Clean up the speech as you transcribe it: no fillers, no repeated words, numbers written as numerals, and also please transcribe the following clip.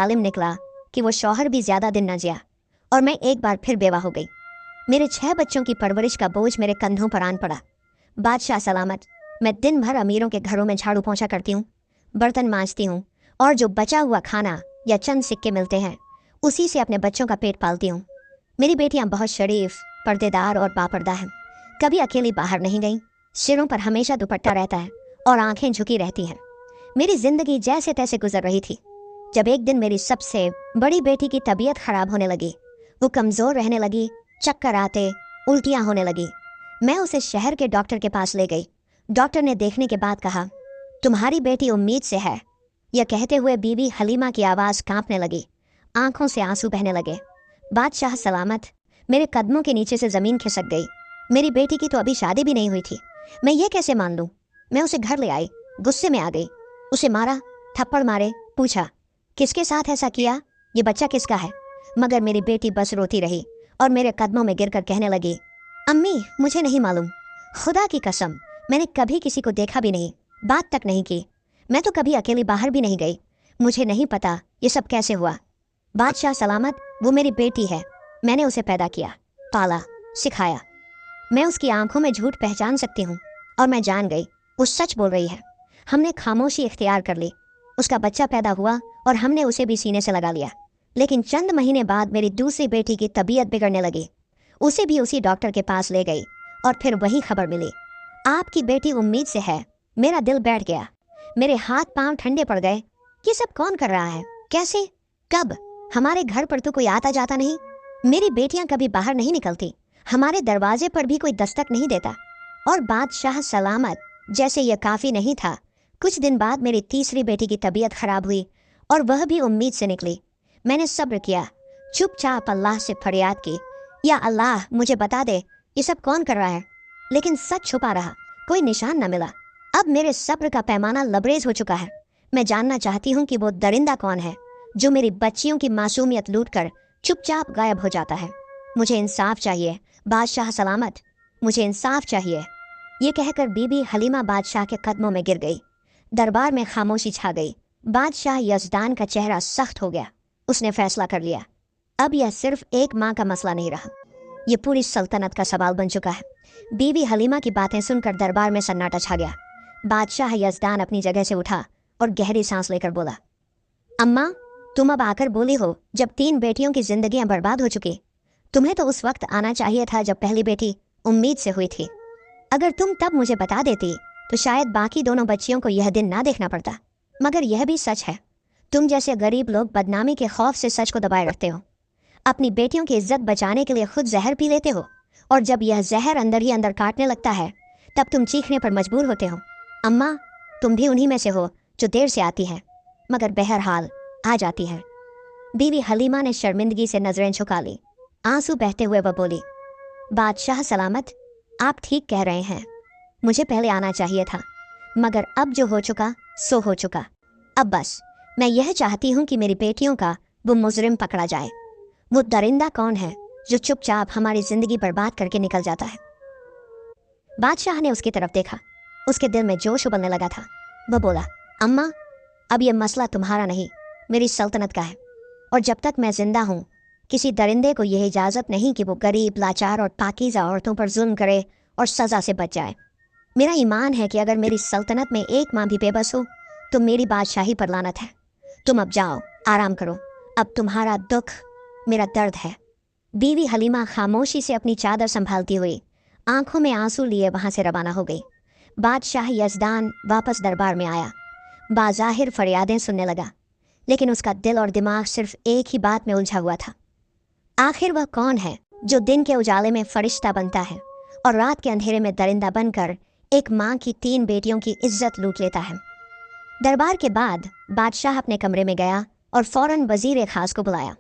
मालूम निकला कि वो शौहर भी ज्यादा दिन न जिया और मैं एक बार फिर बेवा हो गई। मेरे 6 बच्चों की परवरिश का बोझ मेरे कंधों पर आन पड़ा। बादशाह सलामत, मैं दिन भर अमीरों के घरों में झाड़ू पोंछा करती हूँ, बर्तन मांजती हूँ और जो बचा हुआ खाना या चंद सिक्के मिलते हैं उसी से अपने बच्चों का पेट पालती हूँ। मेरी बेटियाँ बहुत शरीफ, पर्देदार और बापर्दा हैं। कभी अकेली बाहर नहीं गईं, सिरों पर हमेशा दुपट्टा रहता है और आंखें झुकी रहती हैं। मेरी जिंदगी जैसे तैसे गुजर रही थी जब एक दिन मेरी सबसे बड़ी बेटी की तबीयत खराब होने लगी। वो कमजोर रहने लगी, चक्कर आते, उल्टियां होने लगी। मैं उसे शहर के डॉक्टर के पास ले गई। डॉक्टर ने देखने के बाद कहा, तुम्हारी बेटी उम्मीद से है। यह कहते हुए बीवी हलीमा की आवाज़ कांपने लगी, आंखों से आंसू बहने लगे। बादशाह सलामत, मेरे कदमों के नीचे से ज़मीन खिसक गई। मेरी बेटी की तो अभी शादी भी नहीं हुई थी, मैं ये कैसे मान लूँ। मैं उसे घर ले आई, गुस्से में आ गई, उसे मारा, थप्पड़ मारे, पूछा किसके साथ ऐसा किया, ये बच्चा किसका है। मगर मेरी बेटी बस रोती रही और मेरे कदमों में गिरकर कहने लगी, अम्मी मुझे नहीं मालूम, खुदा की कसम मैंने कभी किसी को देखा भी नहीं, बात तक नहीं की, मैं तो कभी अकेली बाहर भी नहीं गई, मुझे नहीं पता ये सब कैसे हुआ। बादशाह सलामत, वो मेरी बेटी है, मैंने उसे पैदा किया, पाला, सिखाया। मैं उसकी आंखों में झूठ पहचान सकती हूँ और मैं जान गई वो सच बोल रही है। हमने खामोशी इख्तियार कर ली। उसका बच्चा पैदा हुआ और हमने उसे भी सीने से लगा लिया। लेकिन चंद महीने बाद मेरी दूसरी बेटी की तबीयत बिगड़ने लगी। उसे भी उसी डॉक्टर के पास ले गई और फिर वही खबर मिली, आपकी बेटी उम्मीद से है। मेरा दिल बैठ गया, मेरे हाथ पांव ठंडे पड़ गए। ये सब कौन कर रहा है, कैसे, कब? हमारे घर पर तो कोई आता जाता नहीं, मेरी बेटियां कभी बाहर नहीं निकलती, हमारे दरवाजे पर भी कोई दस्तक नहीं देता। और बादशाह सलामत, जैसे यह काफ़ी नहीं था, कुछ दिन बाद मेरी तीसरी बेटी की तबीयत खराब हुई और वह भी उम्मीद से निकली। मैंने सब्र किया, चुपचाप अल्लाह से फरियाद की, या अल्लाह मुझे बता दे ये सब कौन कर रहा है। लेकिन सच छुपा रहा, कोई निशान न मिला। अब मेरे सब्र का पैमाना लबरेज हो चुका है। मैं जानना चाहती हूँ कि वो दरिंदा कौन है जो मेरी बच्चियों की मासूमियत लूटकर चुपचाप गायब हो जाता है। मुझे इंसाफ चाहिए बादशाह सलामत, मुझे इंसाफ चाहिए। ये कहकर बीबी हलीमा बादशाह के कदमों में गिर गई। दरबार में खामोशी छा गई। बादशाह यज़दान का चेहरा सख्त हो गया। उसने फैसला कर लिया, अब यह सिर्फ एक माँ का मसला नहीं रहा, ये पूरी सल्तनत का सवाल बन चुका है। बीबी हलीमा की बातें सुनकर दरबार में सन्नाटा छा गया। बादशाह यज़दान अपनी जगह से उठा और गहरी सांस लेकर बोला, अम्मा तुम अब आकर बोली हो जब 3 बेटियों की जिंदगियां बर्बाद हो चुकी। तुम्हें तो उस वक्त आना चाहिए था जब पहली बेटी उम्मीद से हुई थी। अगर तुम तब मुझे बता देती तो शायद बाकी दोनों बच्चियों को यह दिन ना देखना पड़ता। मगर यह भी सच है, तुम जैसे गरीब लोग बदनामी के खौफ से सच को दबाए रखते हो। अपनी बेटियों की इज्जत बचाने के लिए खुद जहर पी लेते हो और जब यह जहर अंदर ही अंदर काटने लगता है तब तुम चीखने पर मजबूर होते हो। अम्मा तुम भी उन्हीं में से हो जो देर से आती है मगर बहरहाल आ जाती है। बीवी हलीमा ने शर्मिंदगी से नजरें झुका ली। आंसू बहते हुए वह बोली, बादशाह सलामत, आप ठीक कह रहे हैं, मुझे पहले आना चाहिए था, मगर अब जो हो चुका सो हो चुका। अब बस मैं यह चाहती हूँ कि मेरी बेटियों का वो मुजरिम पकड़ा जाए। वो दरिंदा कौन है जो चुपचाप हमारी जिंदगी बर्बाद करके निकल जाता है। बादशाह ने उसकी तरफ देखा, उसके दिल में जोश उबलने लगा था। वह बोला, अम्मा अब यह मसला तुम्हारा नहीं, मेरी सल्तनत का है, और जब तक मैं जिंदा हूँ किसी दरिंदे को यह इजाज़त नहीं कि वो गरीब, लाचार और पाकीज़ा औरतों पर जुल्म करे और सज़ा से बच जाए। मेरा ईमान है कि अगर मेरी सल्तनत में एक माँ भी बेबस हो तो मेरी बादशाही पर लानत है। तुम अब जाओ, आराम करो, अब तुम्हारा दुख मेरा दर्द है। बीवी हलीमा खामोशी से अपनी चादर संभालती हुई आंखों में आंसू लिए वहां से रवाना हो गई। बादशाह यज़दान वापस दरबार में आया, बाज़ाहिर फरियादें सुनने लगा, लेकिन उसका दिल और दिमाग सिर्फ एक ही बात में उलझा हुआ था। आखिर वह कौन है जो दिन के उजाले में फरिश्ता बनता है और रात के अंधेरे में दरिंदा बनकर एक माँ की 3 बेटियों की इज्जत लूट लेता है। दरबार के बाद बादशाह अपने कमरे में गया और फौरन वजीर खास को बुलाया।